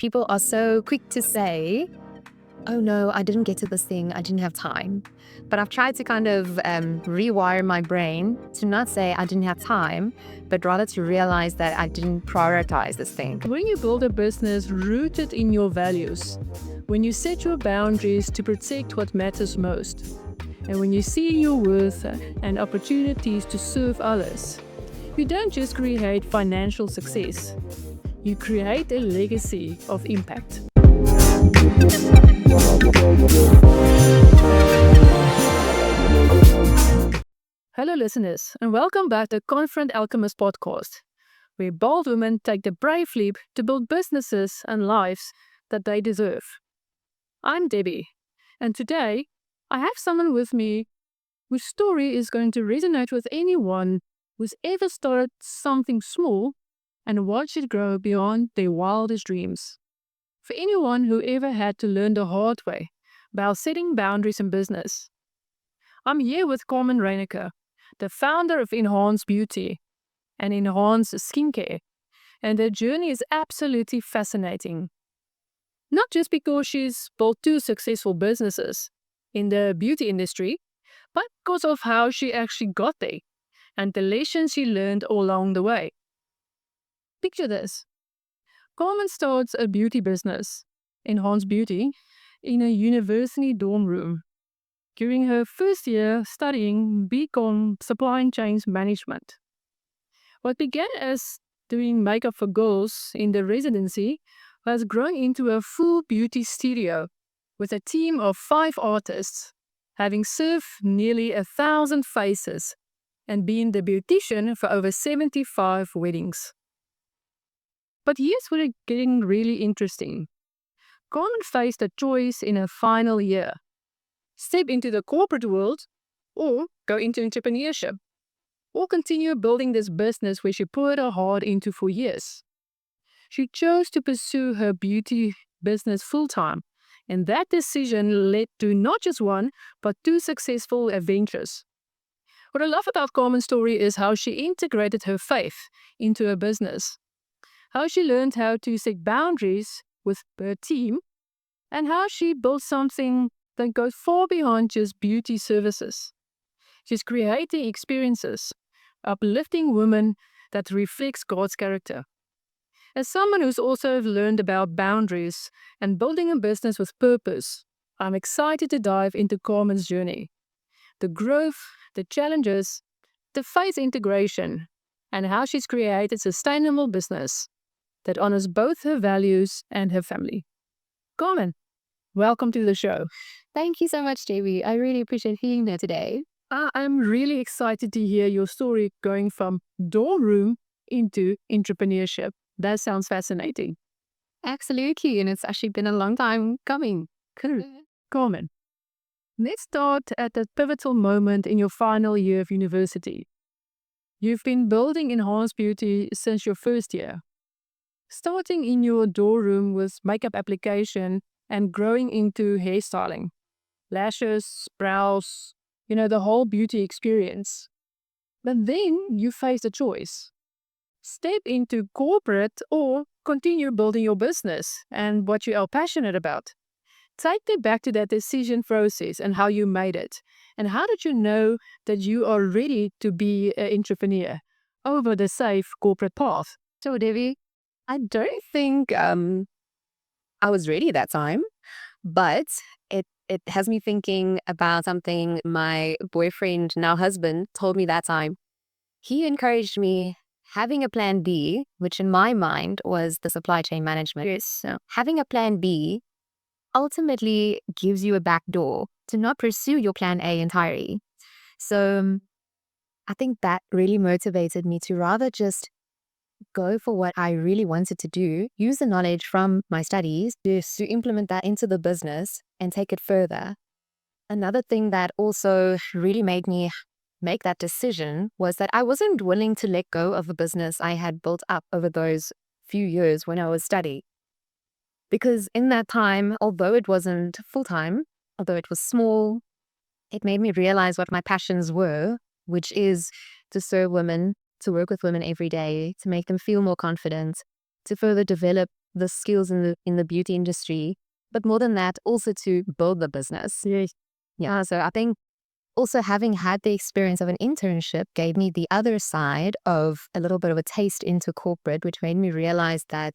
People are so quick to say, oh no, I didn't get to this thing, I didn't have time. But I've tried to kind of rewire my brain to not say I didn't have time, but rather to realize that I didn't prioritize this thing. When you build a business rooted in your values, when you set your boundaries to protect what matters most, and when you see your worth and opportunities to serve others, you don't just create financial success, you create a legacy of impact. Hello listeners, and welcome back to Confront Alchemist podcast, where bold women take the brave leap to build businesses and lives that they deserve. I'm Debbie, and today I have someone with me whose story is going to resonate with anyone who's ever started something small and watched it grow beyond their wildest dreams. For anyone who ever had to learn the hard way about setting boundaries in business. I'm here with Carmen Reynecke, the founder of Enhance Beauty and Enhance Skincare, and their journey is absolutely fascinating. Not just because she's built two successful businesses in the beauty industry, but because of how she actually got there and the lessons she learned along the way. Picture this. Carmen starts a beauty business, Enhance Beauty, in a university dorm room during her first year studying BCom Supply Chain Management. What began as doing makeup for girls in the residency has grown into a full beauty studio with a team of 5 artists, having served nearly 1,000 faces and been the beautician for over 75 weddings. But here's where it's getting really interesting. Carmen faced a choice in her final year: step into the corporate world or go into entrepreneurship, or continue building this business where she poured her heart into for years. She chose to pursue her beauty business full-time, and that decision led to not just one, but 2 successful adventures. What I love about Carmen's story is how she integrated her faith into her business, how she learned how to set boundaries with her team, and how she built something that goes far beyond just beauty services. She's creating experiences, uplifting women that reflects God's character. As someone who's also learned about boundaries and building a business with purpose, I'm excited to dive into Carmen's journey, the growth, the challenges, the faith integration, and how she's created sustainable business that honors both her values and her family. Carmen, welcome to the show. Thank you so much, JB. I really appreciate being there today. I'm really excited to hear your story going from dorm room into entrepreneurship. That sounds fascinating. Absolutely, and it's actually been a long time coming. Cool. Carmen, let's start at that pivotal moment in your final year of university. You've been building Enhanced Beauty since your first year, starting in your dorm room with makeup application and growing into hairstyling, lashes, brows, the whole beauty experience. But then you face a choice. Step into corporate or continue building your business and what you are passionate about. Take me back to that decision process and how you made it. And how did you know that you are ready to be an entrepreneur over the safe corporate path? So, Debbie, I don't think I was ready at that time, but it has me thinking about something my boyfriend, now husband, told me that time. He encouraged me having a plan B, which in my mind was the supply chain management. Yes. So having a plan B ultimately gives you a back door to not pursue your plan A entirely. So I think that really motivated me to rather just go for what I really wanted to do, use the knowledge from my studies to implement that into the business and take it further. Another thing that also really made me make that decision was that I wasn't willing to let go of a business I had built up over those few years when I was studying. Because in that time, although it wasn't full-time, although it was small, it made me realize what my passions were, which is to serve women, to work with women every day, to make them feel more confident, to further develop the skills in the beauty industry, but more than that, also to build the business. Yes. Yeah. So I think also having had the experience of an internship gave me the other side of a little bit of a taste into corporate, which made me realize that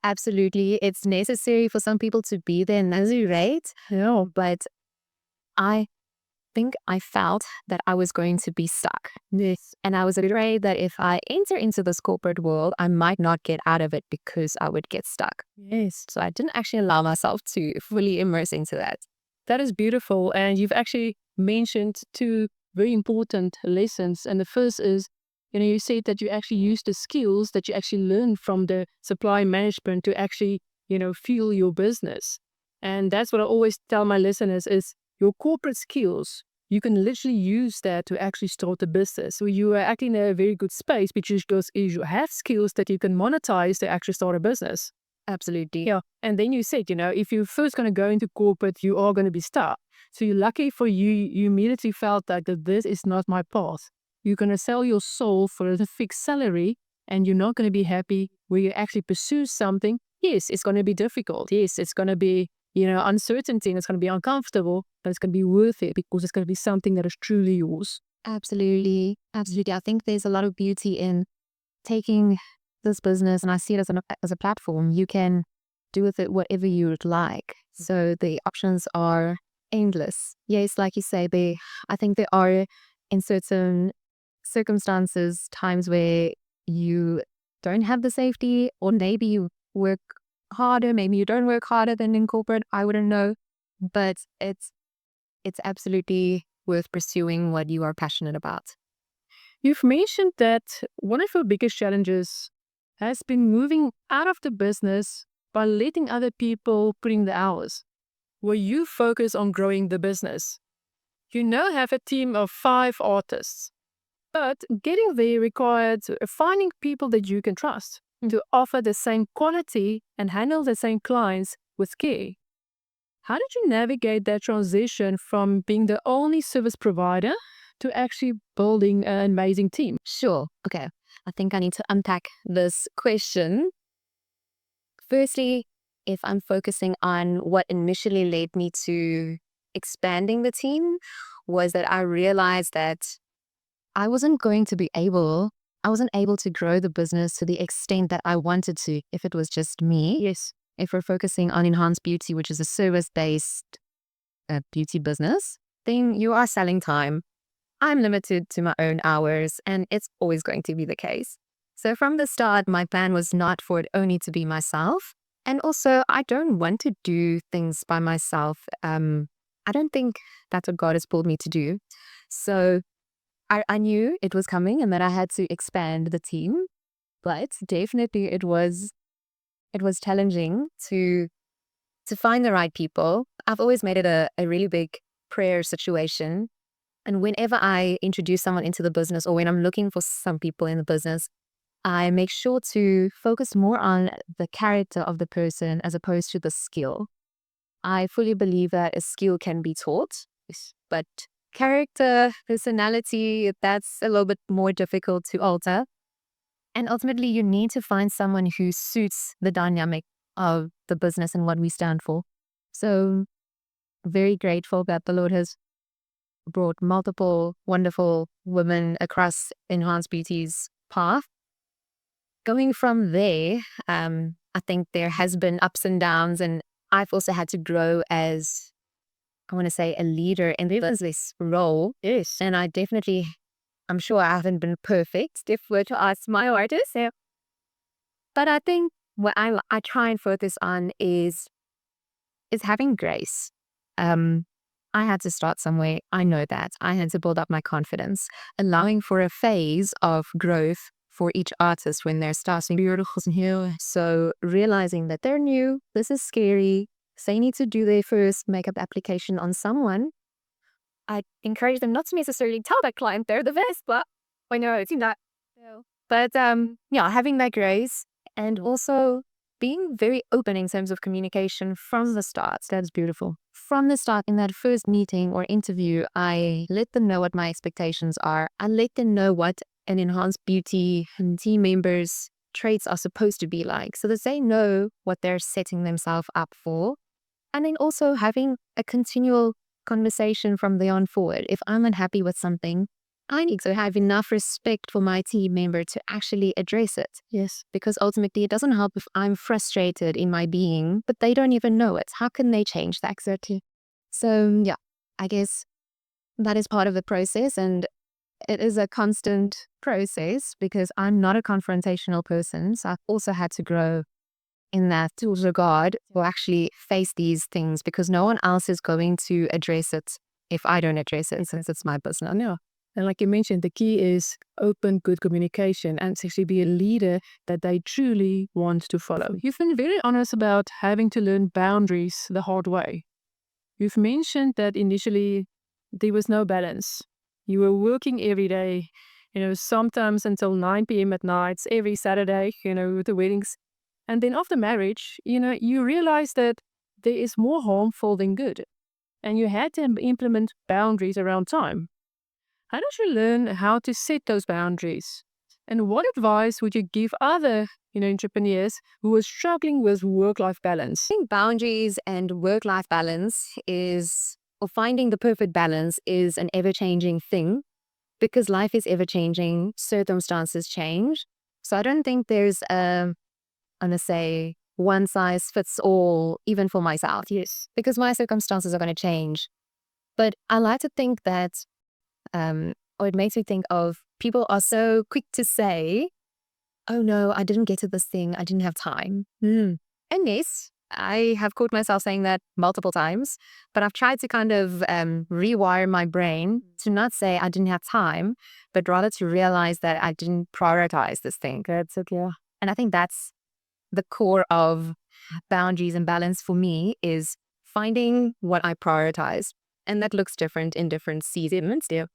absolutely it's necessary for some people to be there nursery rate. Yeah. But I think I felt that I was going to be stuck. Yes. And I was afraid that if I enter into this corporate world, I might not get out of it because I would get stuck. Yes. So I didn't actually allow myself to fully immerse into that. That is beautiful. And you've actually mentioned two very important lessons. And the first is, you said that you actually use the skills that you actually learned from the supply management to actually, fuel your business. And that's what I always tell my listeners is your corporate skills. You can literally use that to actually start a business. So you are actually in a very good space because you have skills that you can monetize to actually start a business. Absolutely. Yeah. And then you said, if you're first going to go into corporate, you are going to be stuck. So you're lucky for you, you immediately felt that this is not my path. You're going to sell your soul for a fixed salary and you're not going to be happy where you actually pursue something. Yes, it's going to be difficult. Yes, it's going to be, uncertainty and it's going to be uncomfortable, but it's going to be worth it because it's going to be something that is truly yours. Absolutely. Absolutely. I think there's a lot of beauty in taking this business, and I see it as a platform. You can do with it whatever you would like. So the options are endless. Yes, like you say, I think there are in certain circumstances times where you don't have the safety, or maybe you work harder, maybe you don't work harder than in corporate. I wouldn't know, but it's absolutely worth pursuing what you are passionate about. You've mentioned that one of your biggest challenges has been moving out of the business by letting other people put in the hours, where you focus on growing the business. You now have a team of 5 artists, but getting there required finding people that you can trust to offer the same quality and handle the same clients with care. How did you navigate that transition from being the only service provider to actually building an amazing team? Sure. Okay. I think I need to unpack this question. Firstly, if I'm focusing on what initially led me to expanding the team, was that I realized that I wasn't able to grow the business to the extent that I wanted to if it was just me. Yes. If we're focusing on Enhanced Beauty, which is a service-based beauty business, then you are selling time. I'm limited to my own hours, and it's always going to be the case. So from the start, my plan was not for it only to be myself. And also, I don't want to do things by myself. I don't think that's what God has pulled me to do. So I knew it was coming and that I had to expand the team. But definitely it was challenging to find the right people. I've always made it a really big prayer situation. And whenever I introduce someone into the business, or when I'm looking for some people in the business, I make sure to focus more on the character of the person as opposed to the skill. I fully believe that a skill can be taught, but character, personality, that's a little bit more difficult to alter. And ultimately, you need to find someone who suits the dynamic of the business and what we stand for. So, very grateful that the Lord has brought multiple wonderful women across Enhanced Beauty's path. Going from there, I think there has been ups and downs, and I've also had to grow as, I want to say, a leader in this role. Yes. And I'm sure I haven't been perfect if we're to ask my artists. Yeah. But I think what I try and focus on is having grace. I had to start somewhere. I know that. I had to build up my confidence, allowing for a phase of growth for each artist when they're starting. So realizing that they're new, this is scary. They need to do their first makeup application on someone. I encourage them not to necessarily tell that client they're the best, but I know it's that. But yeah, having that grace and also being very open in terms of communication from the start. That's beautiful. From the start, in that first meeting or interview, I let them know what my expectations are. I let them know what an Enhanced Beauty and team members traits are supposed to be like, so that they know what they're setting themselves up for. And then also having a continual conversation from there on forward. If I'm unhappy with something, I need to have enough respect for my team member to actually address it. Yes. Because ultimately, it doesn't help if I'm frustrated in my being, but they don't even know it. How can they change that? Exactly. So, yeah, I guess that is part of the process. And it is a constant process because I'm not a confrontational person. So I've also had to grow in that regard to actually face these things because no one else is going to address it if I don't address it since it's my business. Yeah. And like you mentioned, the key is open, good communication and to actually be a leader that they truly want to follow. You've been very honest about having to learn boundaries the hard way. You've mentioned that initially there was no balance. You were working every day, sometimes until 9 p.m. at nights, every Saturday, with the weddings. And then after marriage, you realize that there is more harmful than good. And you had to implement boundaries around time. How did you learn how to set those boundaries? And what advice would you give other, entrepreneurs who are struggling with work-life balance? I think boundaries and work-life balance or finding the perfect balance is an ever-changing thing because life is ever-changing, circumstances change. So I don't think there's I'm going to say one size fits all, even for myself. Yes. Because my circumstances are going to change. But I like to think that, or it makes me think of people are so quick to say, oh no, I didn't get to this thing. I didn't have time. And yes, I have caught myself saying that multiple times, but I've tried to kind of rewire my brain to not say I didn't have time, but rather to realize that I didn't prioritize this thing. That's okay. And I think that's the core of boundaries and balance for me is finding what I prioritize. And that looks different in different seasons. Yeah.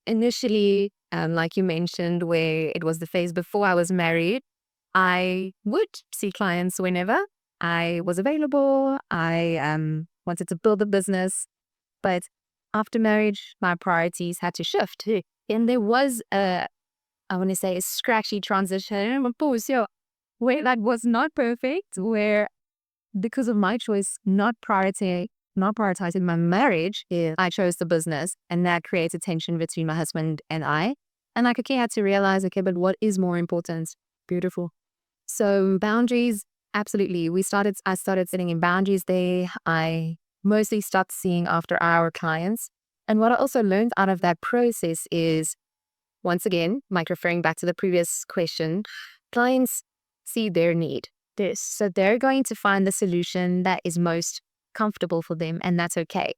Initially, like you mentioned, where it was the phase before I was married, I would see clients whenever I was available. I wanted to build a business. But after marriage, my priorities had to shift. And there was I want to say, a scratchy transition where that was not perfect, where because of my choice not prioritizing my marriage, I chose the business, and that creates a tension between my husband and I. And I quickly had to realize, okay, but what is more important? Beautiful. So boundaries, absolutely. I started setting in boundaries there. I mostly stopped seeing after our clients. And what I also learned out of that process is, once again, like referring back to the previous question, clients see their need. So they're going to find the solution that is most comfortable for them, and that's okay.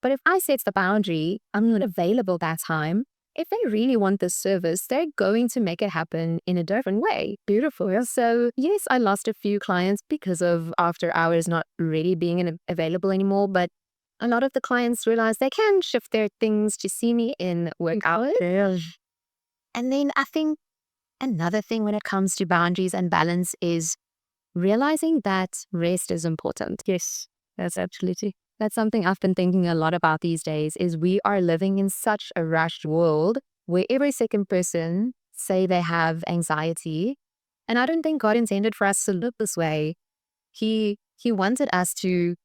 But if I set the boundary, I'm not available that time. If they really want this service, they're going to make it happen in a different way. Beautiful. Yeah. So yes, I lost a few clients because of after hours not really being available anymore, but a lot of the clients realize they can shift their things to see me in work hours. Yeah. And then I think another thing when it comes to boundaries and balance is realizing that rest is important. Yes, that's absolutely. That's something I've been thinking a lot about these days is we are living in such a rushed world where every second person say they have anxiety. And I don't think God intended for us to live this way. He wanted us to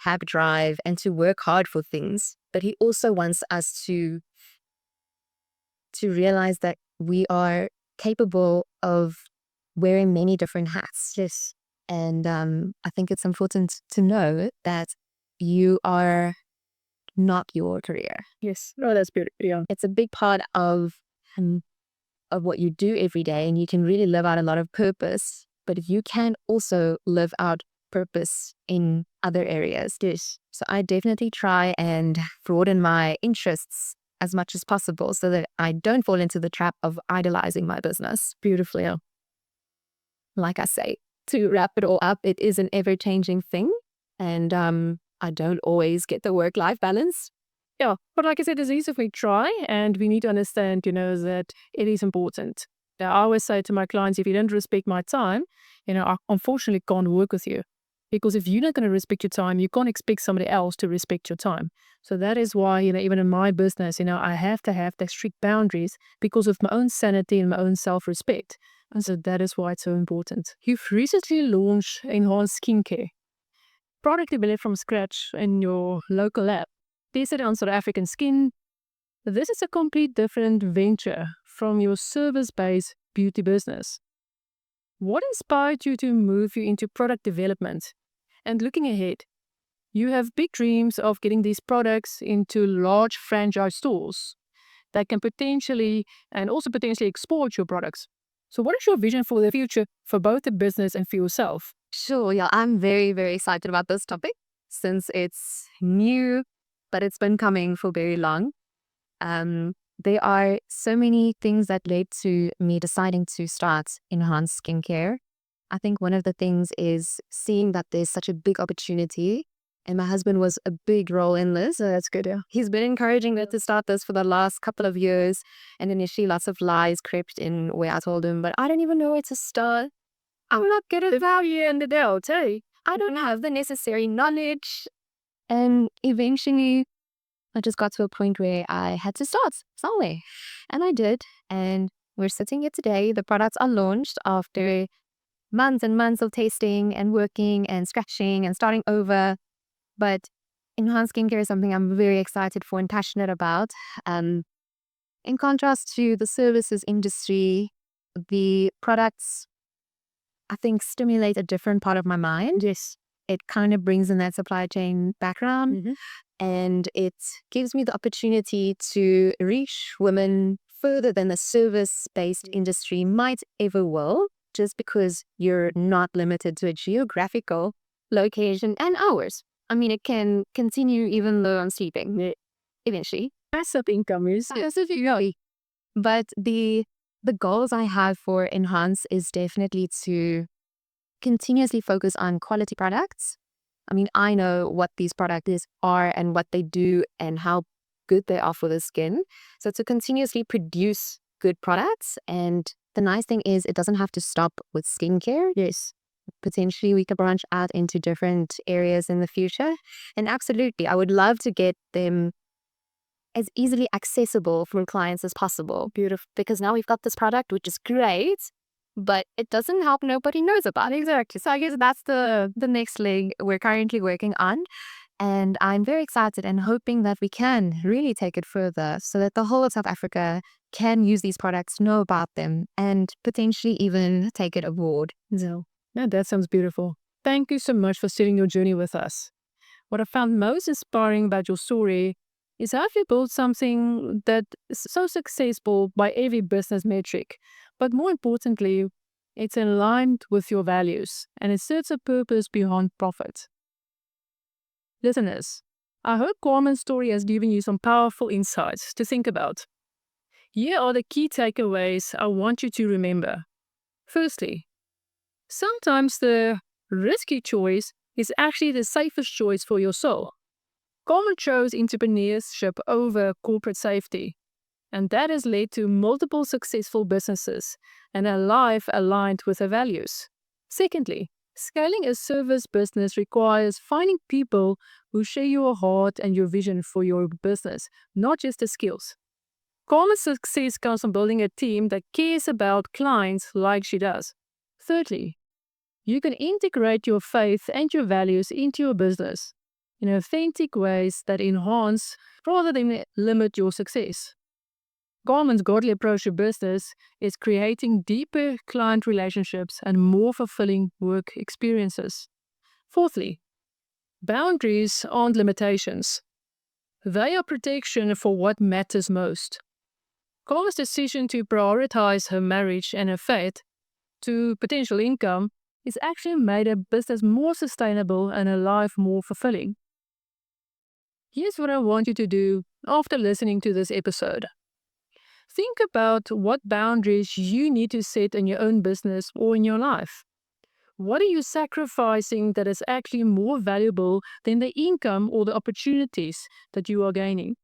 have drive and to work hard for things, but he also wants us to realize that we are capable of wearing many different hats. Yes. And I think it's important to know that you are not your career. Yes. Oh, that's beautiful. Yeah. It's a big part of what you do every day, and you can really live out a lot of purpose. But you can also live out purpose in other areas. Yes. So I definitely try and broaden my interests as much as possible so that I don't fall into the trap of idolizing my business. Beautifully. Yeah. Like I say, to wrap it all up, it is an ever-changing thing. And I don't always get the work-life balance. Yeah. But like I said, it's easy if we try, and we need to understand, that it is important. I always say to my clients, if you don't respect my time, I unfortunately can't work with you. Because if you're not going to respect your time, you can't expect somebody else to respect your time. So that is why, even in my business, I have to have the strict boundaries because of my own sanity and my own self-respect. And so that is why it's so important. You've recently launched enhanced skincare, product developed from scratch in your local lab, tested on South African skin. This is a complete different venture from your service-based beauty business. What inspired you to move you into product development? And looking ahead, you have big dreams of getting these products into large franchise stores that can potentially export your products. So what is your vision for the future for both the business and for yourself? Sure, yeah, I'm very, very excited about this topic since it's new, but it's been coming for very long. There are so many things that led to me deciding to start enhanced skincare. I think one of the things is seeing that there's such a big opportunity, and my husband was a big role in this. So that's good, yeah. He's been encouraging me to start this for the last couple of years, and initially lots of lies crept in where I told him, but I don't even know where to start. I'm not good at The value and the doubt, hey? I don't have the necessary knowledge. And eventually, I just got to a point where I had to start somewhere. And I did. And we're sitting here today. The products are launched after months and months of tasting and working and scratching and starting over. But enhanced skincare is something I'm very excited for and passionate about. In contrast to the services industry, the products, I think, stimulate a different part of my mind. Yes. It kind of brings in that supply chain background, and it gives me the opportunity to reach women further than the service-based industry might ever will, just because you're not limited to a geographical location and hours. I mean, it can continue even though I'm sleeping eventually. Passive income is But the goals I have for Enhance is definitely to continuously focus on quality products. I mean, I know what these products are and what they do and how good they are for the skin. So to continuously produce good products. And the nice thing is it doesn't have to stop with skincare. Yes. Potentially we could branch out into different areas in the future. And absolutely, I would love to get them as easily accessible for clients as possible. Beautiful. Because now we've got this product, which is great, but it doesn't help nobody knows about it. Exactly. So I guess that's the next leg we're currently working on. And I'm very excited and hoping that we can really take it further so that the whole of South Africa can use these products, know about them, and potentially even take it abroad. So, yeah, that sounds beautiful. Thank you so much for sharing your journey with us. What I found most inspiring about your story is how you built something that is so successful by every business metric. But more importantly, it's aligned with your values and it serves a purpose beyond profit. Listeners, I hope Carmen's story has given you some powerful insights to think about. Here are the key takeaways I want you to remember. Firstly, sometimes the risky choice is actually the safest choice for your soul. Carmen chose entrepreneurship over corporate safety, and that has led to multiple successful businesses and a life aligned with her values. Secondly, scaling a service business requires finding people who share your heart and your vision for your business, not just the skills. Carmen's success comes from building a team that cares about clients like she does. Thirdly, you can integrate your faith and your values into your business in authentic ways that enhance rather than limit your success. Carmen's godly approach to business is creating deeper client relationships and more fulfilling work experiences. Fourthly, boundaries aren't limitations. They are protection for what matters most. Carmen's decision to prioritize her marriage and her faith to potential income is actually made a business more sustainable and a life more fulfilling. Here's what I want you to do after listening to this episode. Think about what boundaries you need to set in your own business or in your life. What are you sacrificing that is actually more valuable than the income or the opportunities that you are gaining?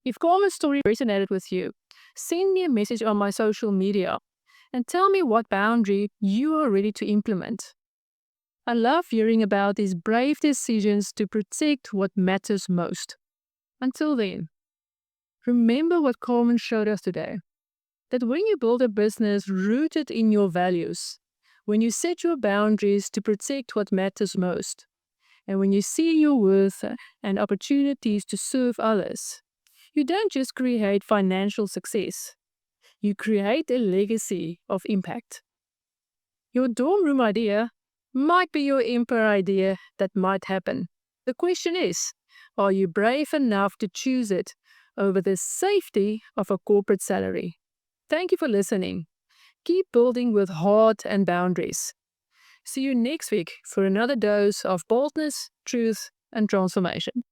If Carmen's story resonated with you, send me a message on my social media and tell me what boundary you are ready to implement. I love hearing about these brave decisions to protect what matters most. Until then, remember what Carmen showed us today. that when you build a business rooted in your values, when you set your boundaries to protect what matters most, and when you see your worth and opportunities to serve others, you don't just create financial success, you create a legacy of impact. Your dorm room idea might be your empire idea that might happen. The question is, are you brave enough to choose it over the safety of a corporate salary? Thank you for listening. Keep building with heart and boundaries. See you next week for another dose of boldness, truth, and transformation.